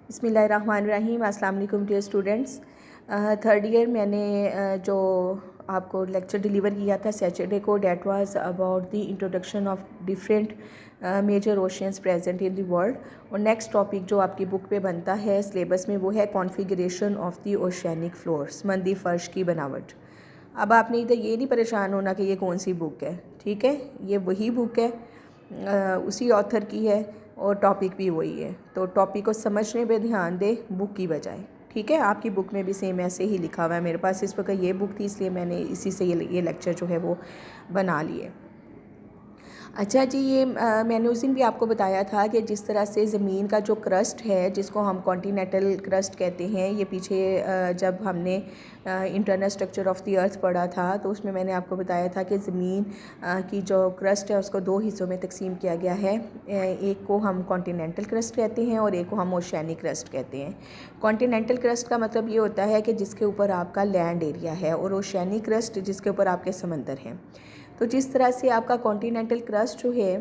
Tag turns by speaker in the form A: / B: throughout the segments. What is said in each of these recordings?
A: बिस्मिल्लाहिर्रहमानिर्रहीम। अस्सलाम वालेकुम डियर स्टूडेंट्स। थर्ड ईयर मैंने जो आपको लेक्चर डिलीवर किया था सैटरडे को, that was about the introduction of different major oceans present in the world. और नेक्स्ट टॉपिक जो आपकी बुक पे बनता है सिलेबस में वो है configuration of the oceanic floor, समंदी फ़र्श की बनावट। अब आपने इधर ये नहीं परेशान होना कि ये कौन सी बुक है, ठीक है, ये वही बुक है, उसी ऑथर की है और टॉपिक भी वही है। तो टॉपिक को समझने पे ध्यान दे बुक की बजाय, ठीक है। आपकी बुक में भी सेम ऐसे ही लिखा हुआ है। मेरे पास इस वक्त ये बुक थी इसलिए मैंने इसी से ये लेक्चर जो है वो बना लिए। अच्छा जी, ये मैंने उस दिन भी आपको बताया था कि जिस तरह से ज़मीन का जो क्रस्ट है जिसको हम कॉन्टिनेंटल क्रस्ट कहते हैं, ये पीछे जब हमने internal structure of the earth पढ़ा था तो उसमें मैंने आपको बताया था कि ज़मीन की जो क्रस्ट है उसको दो हिस्सों में तकसीम किया गया है। एक को हम कॉन्टिनेंटल क्रस्ट कहते हैं और एक को हम ओशियानिक क्रस्ट कहते हैं। कॉन्टिनेंटल क्रस्ट का मतलब ये होता है कि जिसके ऊपर आपका लैंड एरिया है, और ओशियानिक क्रस्ट जिसके ऊपर आपके समंदर हैं। तो जिस तरह से आपका कॉन्टिनेंटल क्रस्ट जो है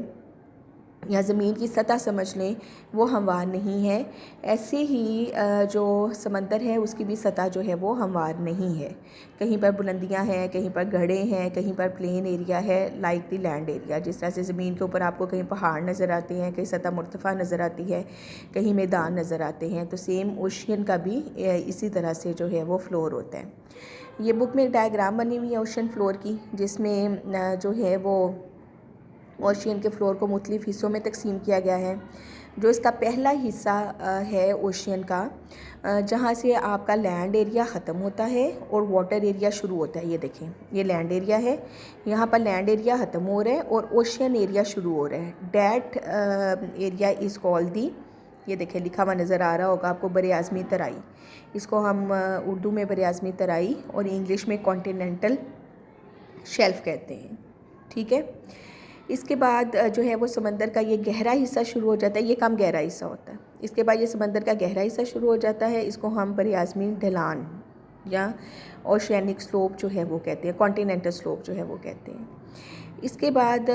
A: या ज़मीन की सतह समझ लें वो हमवार नहीं है, ऐसे ही जो समंदर है उसकी भी सतह जो है वो हमवार नहीं है। कहीं पर बुलंदियां हैं, कहीं पर गढ़े हैं, कहीं पर प्लेन एरिया है लाइक द लैंड एरिया। जिस तरह से ज़मीन के ऊपर आपको कहीं पहाड़ नज़र आते हैं, कहीं सतह मुर्तफ़ा नज़र आती है, कहीं मैदान नज़र आते हैं, तो सेम ओशियन का भी इसी तरह से जो है वो फ्लोर होता है। ये बुक में एक डायग्राम बनी हुई है ओशन फ्लोर की, जिसमें जो है वो ओशियन के फ्लोर को मुख्तलिफ़ हिस्सों में तकसीम किया गया है। जो इसका पहला हिस्सा है ओशियन का, जहाँ से आपका लैंड एरिया ख़त्म होता है और वाटर एरिया शुरू होता है। ये देखें, ये लैंड एरिया है, यहाँ पर लैंड एरिया ख़त्म हो रहा है और ओशियन एरिया शुरू हो रहा है। That area is called the, ये देखें लिखा हुआ नज़र आ रहा होगा आपको, बर आज़मी तराई। इसको हम उर्दू में बर आज़मी तराई और इंग्लिश में कॉन्टिनेंटल शेल्फ कहते हैं, ठीक है। इसके बाद जो है वो समंदर का ये गहरा हिस्सा शुरू हो जाता है, ये कम गहरा हिस्सा होता है। इसके बाद ये समंदर का गहरा हिस्सा शुरू हो जाता है, इसको हम बर आज़मी ढलान या ओशियानिक स्लोप जो है वो कहते हैं, कॉन्टिनेंटल स्लोप जो है वो कहते हैं। इसके बाद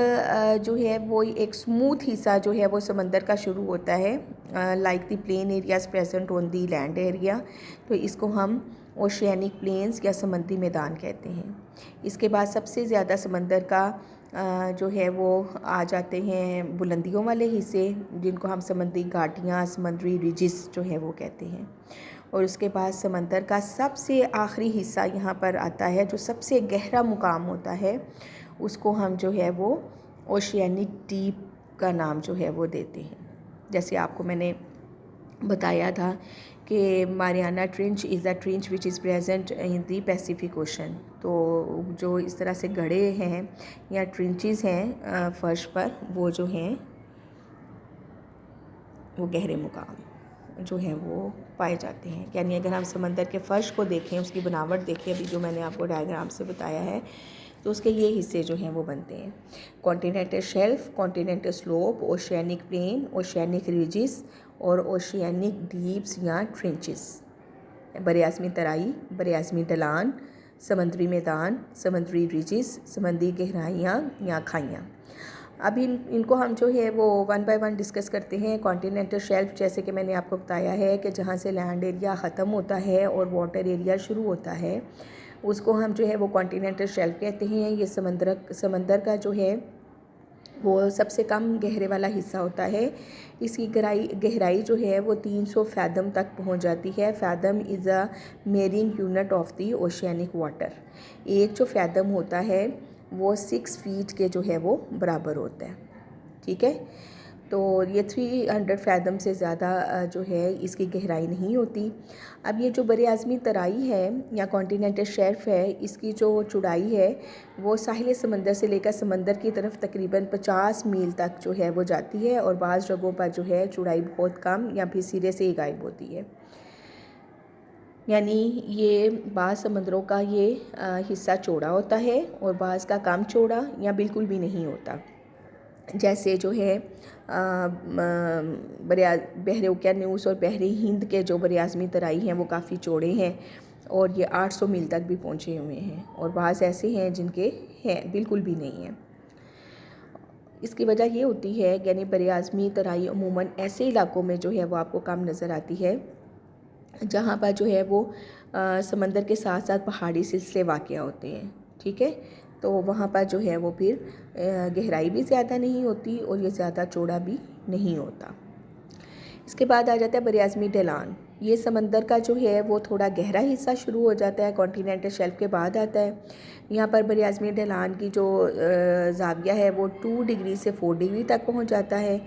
A: जो है वो एक स्मूथ हिस्सा जो है वो समंदर का शुरू होता है, like the plain areas present on the land area, तो इसको हम ओशियानिक प्लेन्स या समंदरी मैदान कहते हैं। इसके बाद सबसे ज़्यादा समंदर का जो है वो आ जाते हैं बुलंदियों वाले हिस्से, जिनको हम समंदरी घाटियाँ, समंदरी रिजिस जो है वो कहते हैं। और उसके बाद समंदर का सबसे आखिरी हिस्सा यहाँ पर आता है, जो सबसे गहरा मुकाम होता है, उसको हम जो है वो ओशियानिक डीप का नाम जो है वो देते हैं। जैसे आपको मैंने बताया था कि Mariana trench is the trench which is present in the Pacific ocean. तो जो इस तरह से गढ़े हैं या ट्रेंचेस हैं फर्श पर, वो जो हैं वो गहरे मुकाम जो हैं वो पाए जाते हैं। यानी अगर हम समंदर के फ़र्श को देखें, उसकी बनावट देखें, अभी जो मैंने आपको डायग्राम से बताया है, तो उसके ये हिस्से जो हैं वो बनते हैं: continental shelf, continental slope, oceanic plain, oceanic ridges और ओशियानिक डीप्स या ट्रेंचेस। बर आज़मी तराई, बर आज़मी ढलान, समंदरी मैदान, समंदरी रिजिस, समंदरी गहराइयाँ या खाइयाँ। अब इनको हम जो है वो वन बाय वन डिस्कस करते हैं। कॉन्टिनेंटल शेल्फ, जैसे कि मैंने आपको बताया है कि जहाँ से लैंड एरिया ख़त्म होता है और वाटर एरिया शुरू होता है, उसको हम जो है वो कॉन्टिनेंटल शेल्फ कहते हैं। ये समंदर का जो है वो सबसे कम गहरे वाला हिस्सा होता है। इसकी गहराई जो है वो 300 फैदम तक पहुंच जाती है। Fathom is a marrying unit of the oceanic water. एक जो फैदम होता है वो 6 फीट के जो है वो बराबर होता है, ठीक है। तो ये 300 फैदम से ज़्यादा जो है इसकी गहराई नहीं होती। अब ये जो बर आज़मी तराई है या कॉन्टिनेंटल शेल्फ है, इसकी जो चौड़ाई है वो साहिल समंदर से लेकर समंदर की तरफ तकरीबन 50 मील तक जो है वो जाती है, और बाज़ जगहों पर जो है चौड़ाई बहुत कम या फिर सिरे से ही गायब होती है। यानी ये बाज़ समंदरों का ये हिस्सा चौड़ा होता है और बाज़ का कम चौड़ा या बिल्कुल भी नहीं होता। जैसे जो है बहरे ओकेयानूस और बहरे हिंद के जो बर आज़मी तराई हैं वो काफ़ी चौड़े हैं और ये 800 मील तक भी पहुँचे हुए हैं, और बाज़ ऐसे हैं जिनके हैं बिल्कुल भी नहीं हैं। इसकी वजह ये होती है यानी बरआज़मी तराई अमूमन ऐसे इलाकों में जो है वो आपको कम नज़र आती है जहाँ पर जो है वो समंदर के साथ साथ पहाड़ी सिलसिले वाक़या होते हैं। ठीक है, तो वहाँ पर जो है वो फिर गहराई भी ज़्यादा नहीं होती और ये ज़्यादा चौड़ा भी नहीं होता। इसके बाद आ जाता है बरआज़मी ढलान। ये समंदर का जो है वो थोड़ा गहरा हिस्सा शुरू हो जाता है, कॉन्टिनेंटल शेल्फ के बाद आता है। यहाँ पर बरआज़मी ढलान की जो ज़ाविया है वो 2 डिग्री से 4 डिग्री तक पहुँच जाता है।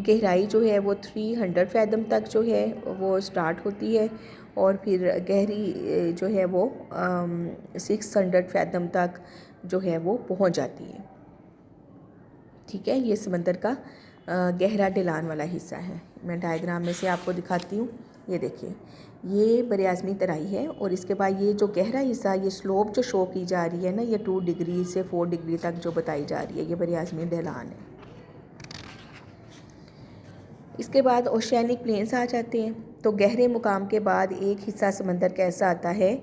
A: गहराई जो है वो 300 फैदम तक जो है वो स्टार्ट होती है और फिर गहरी जो है वो 600 फैदम तक जो है वो पहुँच जाती है। ठीक है, ये समंदर का गहरा ढलान वाला हिस्सा है। मैं डायग्राम में से आपको दिखाती हूँ। ये देखिए, ये बरआज़मी तराई है और इसके बाद ये जो गहरा हिस्सा, ये स्लोप जो शो की जा रही है ना, ये 2 डिग्री से 4 डिग्री तक जो बताई जा रही है, ये बरआज़मी ढलान है। इसके बाद ओशियानिक प्लेन्स आ जाते हैं। तो गहरे मुकाम के बाद एक हिस्सा समंदर का ऐसा आता है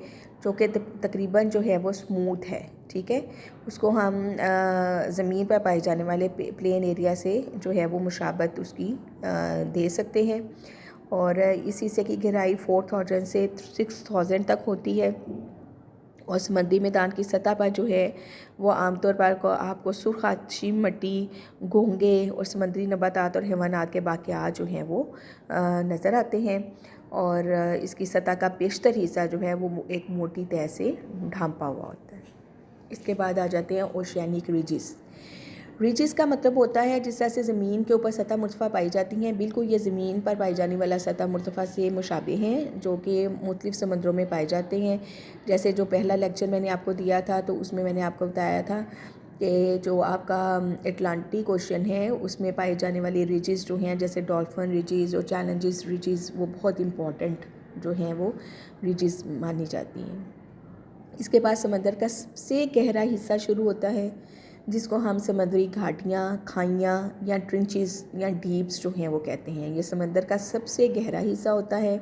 A: जो कि तकरीबन जो है वो स्मूथ है। ठीक है, उसको हम ज़मीन पर पाए जाने वाले प्लेन एरिया से जो है वो मुशाबत उसकी दे सकते हैं और इस हिस्से की गहराई 4000 से 6000 तक होती है और समुद्री मैदान की सतह पर जो है वो आमतौर पर आपको सुरखाशी मिट्टी, घोंगे और समुद्री नबातात और हैवानात के बाक़ियात जो हैं वो नज़र आते हैं और इसकी सतह का पेशतर हिस्सा जो है वो एक मोटी तह से ढांपा हुआ होता है। इसके बाद आ जाते हैं ओशियानिक रिजिस। रिजिस का मतलब होता है जिस तरह से ज़मीन के ऊपर सतह मुर्तफ़ा पाई जाती हैं, बिल्कुल ये ज़मीन पर पाई जाने वाला सतह मुर्तफ़ा से मुशाबे हैं जो कि मुख्तलिफ़ समंदरों में पाए जाते हैं। जैसे जो पहला लेक्चर मैंने आपको दिया था तो उसमें मैंने आपको बताया था कि जो आपका अटलांटिक ओशन है उसमें पाए जाने वाली रिजिस जो हैं जैसे डॉल्फिन रिजिस और चैलेंजिस रिजिस, वो बहुत इम्पॉर्टेंट जो हैं वो रिजिस मानी जाती हैं। इसके बाद समंदर का सबसे गहरा हिस्सा शुरू होता है जिसको हम समुद्री घाटियाँ, खाइयाँ या ट्रेंचेस या डीप्स जो हैं वो कहते हैं। ये समंदर का सबसे गहरा हिस्सा होता है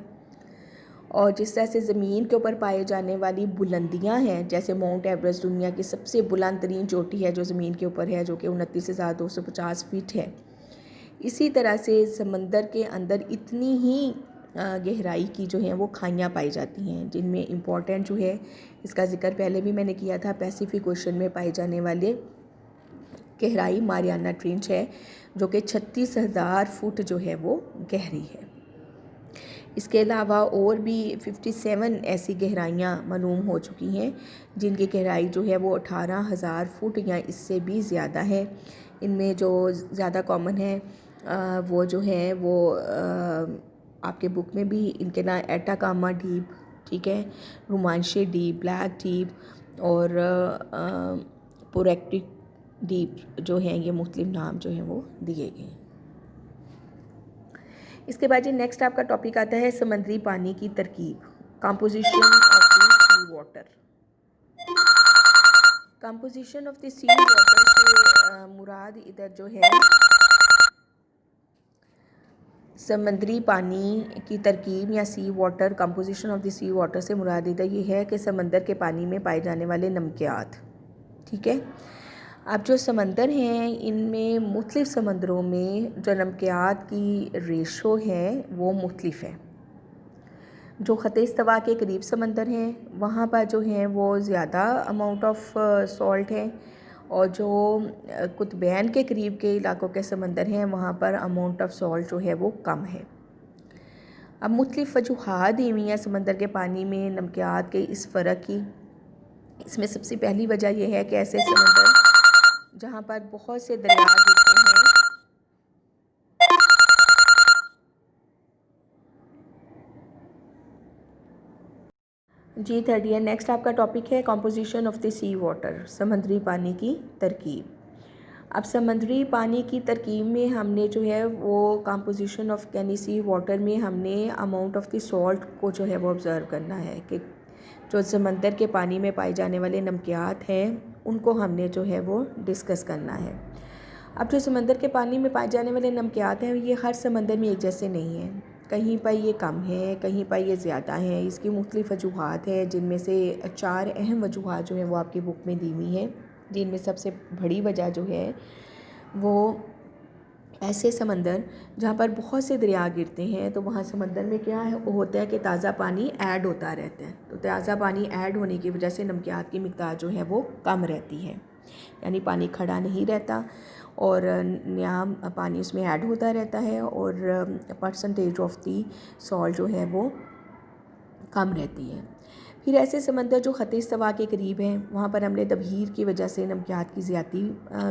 A: और जिस तरह से ज़मीन के ऊपर पाए जाने वाली बुलंदियां हैं, जैसे माउंट एवरेस्ट दुनिया की सबसे बुलंद तरीन चोटी है जो ज़मीन के ऊपर है, जो कि 29,250 फीट है। इसी तरह से समंदर के अंदर इतनी ही गहराई की जो है वो खाइयाँ पाई जाती हैं, जिनमें इम्पॉर्टेंट जो है, इसका जिक्र पहले भी मैंने किया था, पैसिफिक ओशन में पाए जाने वाले गहराई मारियाना ट्रेंच है जो कि 36,000 फुट जो है वो गहरी है। इसके अलावा और भी 57 ऐसी गहराइयाँ मालूम हो चुकी हैं जिनकी गहराई जो है वो 18,000 फुट या इससे भी ज़्यादा है। इनमें जो ज़्यादा कॉमन है वो जो है वो आपके बुक में भी इनके ना एटाकामा डीप, ठीक है, रोमांशे डीप, ब्लैक डीप और पोरेक्टिक डीप जो हैं, ये मुख्तलिफ नाम जो हैं वो दिए गए हैं। इसके बाद जी नेक्स्ट आपका टॉपिक आता है समंदरी पानी की तरकीब, composition of the sea water. Composition of the sea water से मुराद इधर जो है समंदरी पानी की तरकीब या sea water, composition of the sea water से मुराद इधर ये है कि समंदर के पानी में पाए जाने वाले नमकियात। ठीक है, अब जो समंदर हैं इनमें मुख्तलिफ समंदरों में जो नमकियात की रेशो है वो मुख्तलिफ है। जो ख़त इस्तवा के करीब समंदर हैं वहाँ पर जो हैं वो ज़्यादा अमाउंट ऑफ सॉल्ट है और जो कुतुबैन के करीब के इलाकों के समंदर हैं वहाँ पर अमाउंट ऑफ सॉल्ट जो है वो कम है। अब मुख्तलिफ वजूहात दी हुई हैं समंदर के पानी में नमकियात के इस फ़र्क की। इसमें सबसे पहली वजह यह है कि ऐसे समंदर जहाँ पर बहुत से दरिया गिरते हैं, जी थर्ड ईयर। नेक्स्ट आपका टॉपिक है composition of the sea water, समंदरी पानी की तरकीब। अब समंदरी पानी की तरकीब में हमने जो है वो कंपोजिशन ऑफ यानी सी वाटर में हमने अमाउंट ऑफ द सॉल्ट को जो है वो ऑब्ज़र्व करना है कि जो समंदर के पानी में पाए जाने वाले नमकियात हैं उनको हमने जो है वो डिस्कस करना है। अब जो समंदर के पानी में पाए जाने वाले नमकियात हैं ये हर समंदर में एक जैसे नहीं हैं, कहीं पर ये कम है, कहीं पर ये ज़्यादा हैं। इसकी मुख्तलिफ वजूहात हैं जिनमें से 4 अहम वजूहात जो हैं वो आपकी बुक में दी हुई हैं, जिनमें सबसे बड़ी वजह जो है वो ऐसे समंदर जहाँ पर बहुत से दरिया गिरते हैं, तो वहाँ समंदर में क्या है होता है कि ताज़ा पानी ऐड होता रहता है। तो ताज़ा पानी ऐड होने की वजह से नमकियात की मिक़दार जो है वो कम रहती है, यानी पानी खड़ा नहीं रहता और नया पानी उसमें ऐड होता रहता है और परसेंटेज ऑफ दी सॉल्ट जो है वो कम रहती है। फिर ऐसे समंदर जो ख़त इस्तवा के करीब हैं, वहाँ पर अम्ल तबहीर की वजह से नमकियात की ज़्यादती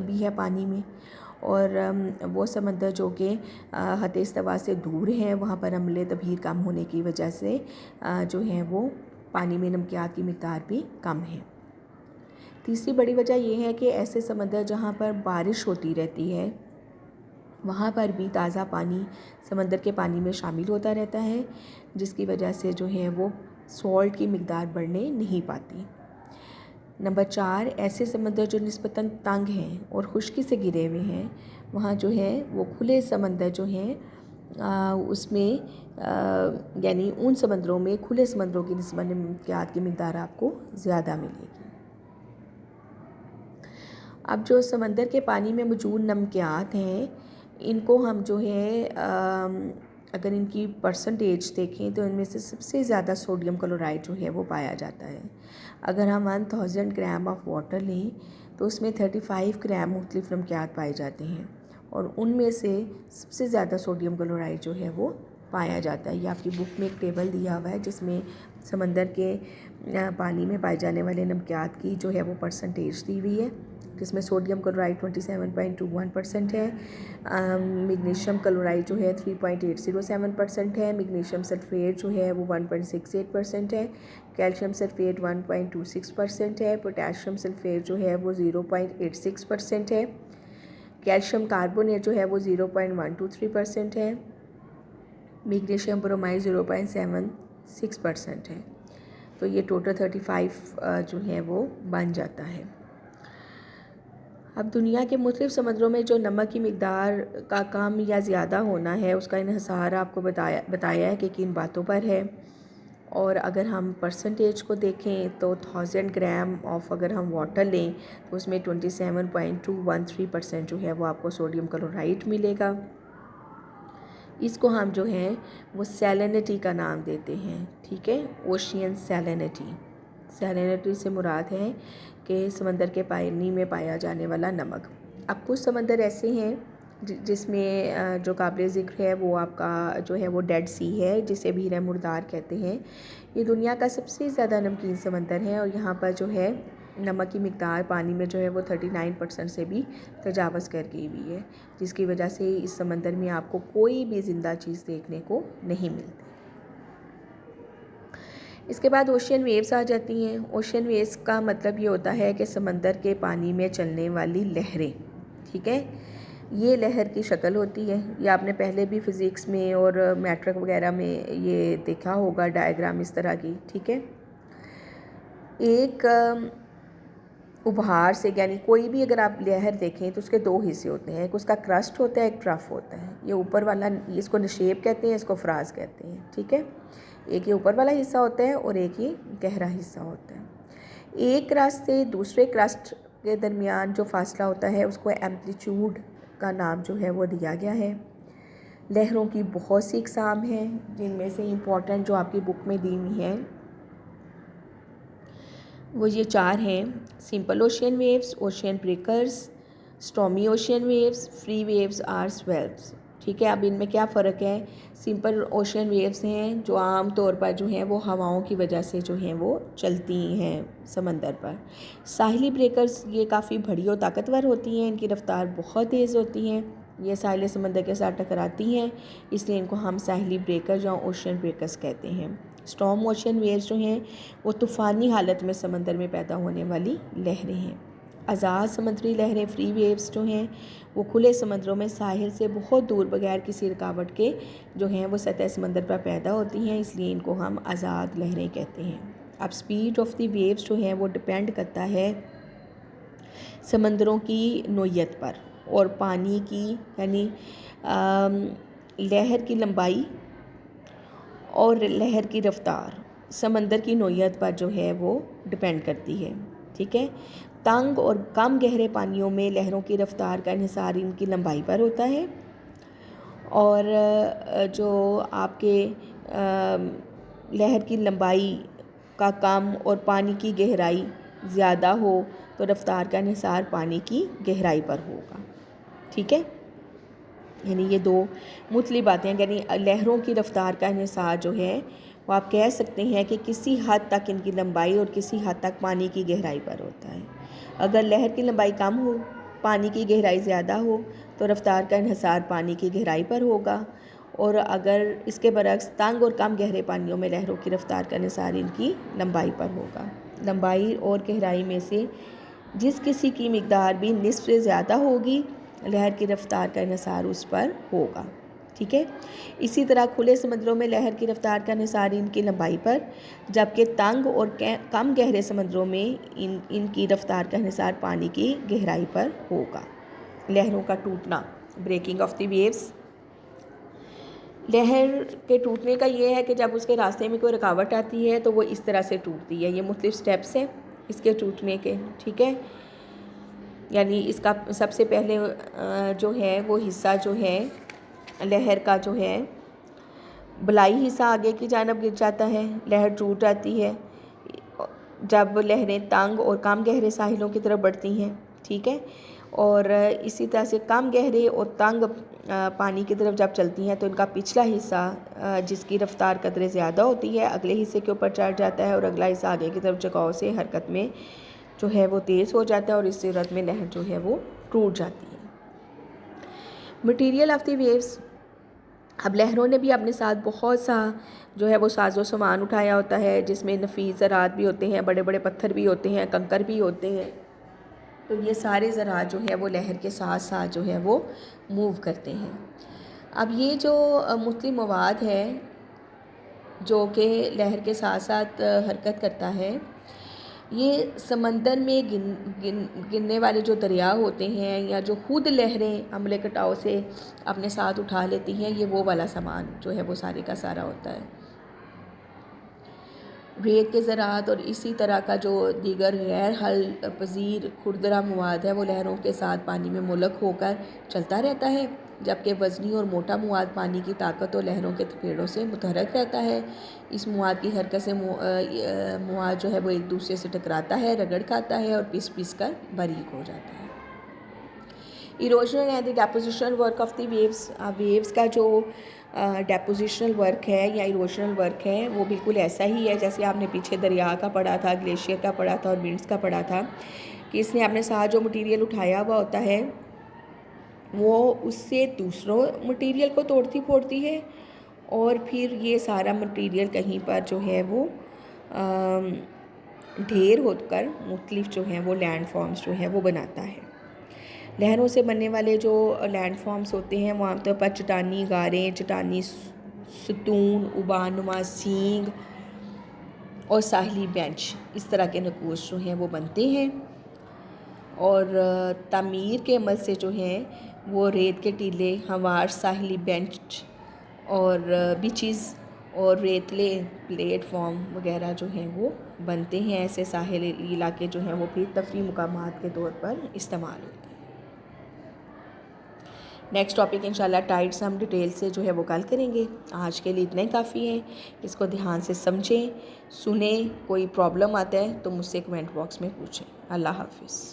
A: भी है पानी में, और वो समंदर जो कि ख़त इस्तवा से दूर हैं, वहाँ पर अम्ल तबहीर कम होने की वजह से जो है वो पानी में नमकियात की मिक़दार भी कम है। तीसरी बड़ी वजह यह है कि ऐसे समंदर जहाँ पर बारिश होती रहती है, वहाँ पर भी ताज़ा पानी समंदर के पानी में शामिल होता रहता है, जिसकी वजह से जो है वो सॉल्ट की मिक़दार बढ़ने नहीं पाती। नंबर 4, ऐसे समंदर जो निस्बतन तंग हैं और खुश्की से घिरे हुए हैं, वहाँ जो है वो खुले समंदर जो हैं उसमें यानी उन समंदरों में खुले समंदरों की निस्बत नमकियात की मिक़दार आपको ज़्यादा मिलेगी। अब जो समंदर के पानी में मौजूद नमकियात हैं, इनको हम जो है अगर इनकी परसेंटेज देखें तो इनमें से सबसे ज़्यादा सोडियम क्लोराइड जो है वो पाया जाता है। अगर हम 1000 ग्राम ऑफ वाटर लें तो उसमें 35 ग्राम मुख्तलिफ़ नमकियात पाए जाते हैं, और उनमें से सबसे ज़्यादा सोडियम क्लोराइड जो है वो पाया जाता है। ये आपकी बुक में एक टेबल दिया हुआ है जिसमें समंदर के पानी में पाए जाने वाले नमकियात की जो है वो परसेंटेज दी हुई है, जिसमें सोडियम क्लोराइड 27.21% है, मैग्नीशियम क्लोराइड जो है 3.807% है, मैग्नीशियम सल्फेट जो है वो 1.68% है, कैल्शियम सल्फेट 1.26% है, पोटेशियम सल्फेट जो है वो 0.86% है, कैल्शियम कार्बोनेट जो है वो 0.123% है, मैग्नीशियम ब्रोमाइड 0.76% है। तो ये टोटल 35 जो है वो बन जाता है। अब दुनिया के मुख्तलिफ़ समंदरों में जो नमक की मिक़दार का कम या ज़्यादा होना है, उसका इन्हिसार आपको बताया है कि किन बातों पर है। और अगर हम परसेंटेज को देखें तो 1000 ग्राम ऑफ अगर हम वाटर लें तो उसमें 27.213% जो है वो आपको सोडियम क्लोराइड मिलेगा। इसको हम जो है वो सैलिनिटी का नाम देते हैं, ठीक है, ओशियन सैलिनिटी। सैलिनिटी से मुराद है कि समंदर के पानी में पाया जाने वाला नमक। अब कुछ समंदर ऐसे हैं जिसमें जो काबिल ज़िक्र है वो आपका जो है वो डेड सी है, जिसे बीर मुर्दार कहते हैं। ये दुनिया का सबसे ज़्यादा नमकीन समंदर है और यहाँ पर जो है नमक की मिक़दार पानी में जो है वो 39% से भी तजावज़ कर गई हुई है, जिसकी वजह से इस समंदर में आपको कोई भी ज़िंदा चीज़ देखने को नहीं मिलती। इसके बाद ओशियन वेव्स आ जाती हैं। ओशियन वेव्स का मतलब ये होता है कि समंदर के पानी में चलने वाली लहरें, ठीक है। ये लहर की शक्ल होती है, ये आपने पहले भी फ़िज़िक्स में और मैट्रिक वगैरह में ये देखा होगा डायग्राम इस तरह की, ठीक है। एक उभार से यानी कोई भी अगर आप लहर देखें तो उसके 2 हिस्से होते हैं, एक उसका क्रस्ट होता है, एक ट्रफ होता है। ये ऊपर वाला इसको नशेब कहते हैं, इसको फ़राज कहते हैं, ठीक है। एक ये ऊपर वाला हिस्सा होता है और एक ये गहरा हिस्सा होता है। एक क्रस्ट से दूसरे क्रस्ट के दरमियान जो फासला होता है उसको एम्पलीट्यूड का नाम जो है वो दिया गया है। लहरों की बहुत सी इक़साम हैं, जिनमें से इम्पॉर्टेंट जो आपकी बुक में दी हुई हैं वो ये 4 हैं: simple ocean waves, ocean breakers, stormy ocean waves, free waves or swells, ठीक है। अब इनमें क्या फ़र्क है? सिंपल ओशियन वेव्स हैं जो आम तौर पर जो हैं वो हवाओं की वजह से जो हैं वो चलती हैं समंदर पर। साहिली ब्रेकर्स ये काफ़ी बड़ी और ताकतवर होती हैं, इनकी रफ़्तार बहुत तेज़ होती हैं, ये साहिल समंदर के साथ टकराती हैं, इसलिए इनको हम साहिली ब्रेकर या ओशियन ब्रेकर्स कहते हैं। स्टॉर्म ओशियन वेव्स जो हैं वो तूफ़ानी हालत में समंदर में पैदा होने वाली लहरें हैं। आज़ाद समुद्री लहरें फ्री वेव्स जो हैं वो खुले समंदरों में साहिल से बहुत दूर बगैर किसी रुकावट के जो हैं वो सतह समंदर पर पैदा होती हैं, इसलिए इनको हम आज़ाद लहरें कहते हैं। अब स्पीड ऑफ द वेव्स जो हैं वो डिपेंड करता है समंदरों की नोयत पर और पानी की यानी लहर की लंबाई और लहर की रफ़्तार समंदर की नोयत पर जो है वो डिपेंड करती है, ठीक है। तंग और कम गहरे पानियों में लहरों की रफ्तार का इन्हिसार इनकी लंबाई पर होता है, और जो आपके लहर की लंबाई का कम और पानी की गहराई ज़्यादा हो तो रफ्तार का इन्हिसार पानी की गहराई पर होगा, ठीक है। यानी ये दो मुख्तलिफ बातें हैं। यानी लहरों की रफ्तार का इन्हिसार जो है वो आप कह सकते हैं कि किसी हद तक इनकी लंबाई और किसी हद तक पानी की गहराई पर होता है। अगर लहर की लंबाई कम हो, पानी की गहराई ज़्यादा हो तो रफ्तार का इन्हिसार पानी की गहराई पर होगा, और अगर इसके बरक्स तंग और कम गहरे पानियों में लहरों की रफ्तार का इन्हिसार इनकी लंबाई पर होगा। लंबाई और गहराई में से जिस किसी की मिकदार भी निस्फ से ज़्यादा होगी, लहर की रफ्तार का इन्हिसार उस पर होगा, ठीक है। इसी तरह खुले समंदरों में लहर की रफ्तार का इन्हिसार इनकी लंबाई पर, जबकि तंग और कम गहरे समंदरों में इनकी रफ्तार का इन्हिसार पानी की गहराई पर होगा। लहरों का टूटना, ब्रेकिंग ऑफ द वेव्स। लहर के टूटने का ये है कि जब उसके रास्ते में कोई रुकावट आती है तो वो इस तरह से टूटती है। ये मुख्तलिफ स्टेप्स हैं इसके टूटने के, ठीक है। यानी इसका सबसे पहले जो है वो हिस्सा जो है लहर का जो है बलाई हिस्सा आगे की जानब गिर जाता है, लहर टूट जाती है जब लहरें तंग और कम गहरे साहिलों की तरफ बढ़ती हैं, ठीक है। और इसी तरह से कम गहरे और तंग पानी की तरफ जब चलती हैं तो इनका पिछला हिस्सा जिसकी रफ्तार कदरे ज़्यादा होती है अगले हिस्से के ऊपर चढ़ जाता है, और अगला हिस्सा आगे की तरफ झुकाव से हरकत में जो है वो तेज़ हो जाता है, और इस सूरत में लहर जो है वो टूट जाती है। Material of the waves. अब लहरों ने भी अपने साथ बहुत सा जो है वो साजो सामान उठाया होता है, जिसमें नफीस ज़रात भी होते हैं, बड़े बड़े पत्थर भी होते हैं, कंकर भी होते हैं। तो ये सारे ज़रात जो है वो लहर के साथ साथ जो है वो मूव करते हैं। अब ये जो मुख्तलिफ मवाद है जो कि लहर के साथ साथ हरकत करता है, ये समंदर में गिरने वाले जो दरिया होते हैं या जो खुद लहरें हमले कटाव से अपने साथ उठा लेती हैं, ये वो वाला सामान जो है वो सारे का सारा होता है। रेत के ज़रात और इसी तरह का जो दीगर गैर हल पजीर खुरदरा मवाद है वो लहरों के साथ पानी में मुल्क होकर चलता रहता है, जबकि वज़नी और मोटा मवाद पानी की ताकत और लहरों के थपेड़ों से मुतहरक रहता है। इस मवाद की हरकत से मवाद जो है वो एक दूसरे से टकराता है, रगड़ खाता है और पिस पिस कर बारीक हो जाता है। Erosion and the डेपोजिशनल work of the waves. Waves का जो डेपोजिशनल वर्क है या इरोजनल वर्क है वो बिल्कुल ऐसा ही है जैसे आपने पीछे दरिया का पढ़ा था, ग्लेशियर का पढ़ा था और विंड्स का पढ़ा था, कि इसने अपने साथ जो मटेरियल उठाया हुआ होता है वो उससे दूसरों मटेरियल को तोड़ती फोड़ती है, और फिर ये सारा मटेरियल कहीं पर जो है वो ढेर होकर मुख्तलिफ जो हैं वो लैंड फॉर्म्स जो है वो बनाता है। लहरों से बनने वाले जो लैंड फॉर्म्स होते हैं वो आमतौर पर चट्टानी गारें, चट्टानी सतून, उबानुमा सींग और साहिली बेंच, इस तरह के नकूश जो हैं वो बनते हैं। और तामीर के अमल से जो हैं वो रेत के टीले, हवार, साहिली बेंच और बीचेस और रेतले प्लेटफॉर्म वगैरह जो हैं वो बनते हैं। ऐसे साहिली इलाके जो हैं वो फिर तफरीह मुकामात के तौर पर इस्तेमाल होते हैं। नेक्स्ट टॉपिक इंशाल्लाह टाइड्स हम डिटेल से जो है वो कल करेंगे। आज के लिए इतना ही काफ़ी है। इसको ध्यान से समझें, सुने, कोई प्रॉब्लम आता है तो मुझसे कमेंट बॉक्स में पूछें। अल्लाह हाफिज़।